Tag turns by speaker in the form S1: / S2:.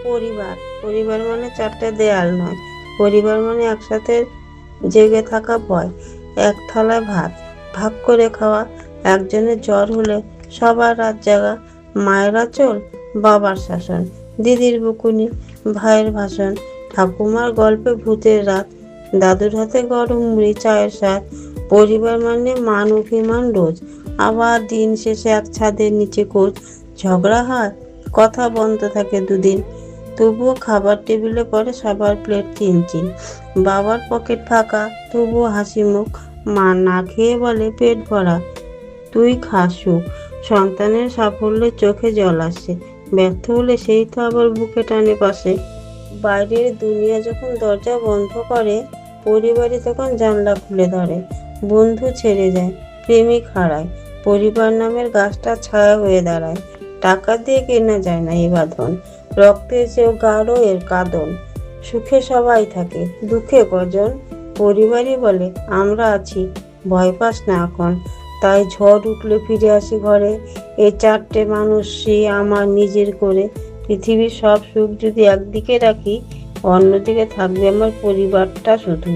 S1: পরিবার পরিবার মানে চারটে দেয়াল নয়। পরিবার মানে একসাথে জেগে থাকা ভয়, এক থালায় ভাত ভাগ করে খাওয়া, একজনের জ্বর হলে সবার রাত জাগা, মায়ের আঁচল, বাবার শাসন, দিদির বকুনি, ভাইয়ের ভাষণ, ঠাকুমার গল্পে ভূতের রাত, দাদুর হাতে গরম মুড়ি চায়ের স্বাদ। পরিবার মানে মান অভিমান রোজ, আবার দিন শেষে এক ছাদের নিচে কোচ। ঝগড়া হয়, কথা বন্ধ থাকে দুদিন, তবুও খাবার টেবিলে পড়ে সবার প্লেট চিনচিন। বাবার পকেট ফাঁকা, তবুও হাসি মুখ, মা না খেয়ে বলে পেট ভরা, তুই খাসুক। সন্তানের সাফল্যে চোখে জল আসে, ব্যর্থ হলে সেই তো আবার বুকে টানে পাশে। বাইরের দুনিয়া যখন দরজা বন্ধ করে, পরিবারই তখন জানলা খুলে ধরে। বন্ধু ছেড়ে যায়, প্রেমিক হারায়, পরিবার নামের গাছটা ছায়া হয়ে দাঁড়ায়। টাকা দিয়ে কেনা যায় না এ বাঁধন, রক্তের চেয়েও গাঢ় এর কাঁদন। সুখে সবাই থাকে, দুঃখে কজন, পরিবারই বলে আমরা আছি, ভয় পাস না এখন। তাই ঝড় উঠলে ফিরে আসি ঘরে, এ চারটে মানুষই আমার নিজের করে। পৃথিবীর সব সুখ যদি একদিকে রাখি, অন্যদিকে থাকবে আমার পরিবারটা শুধু।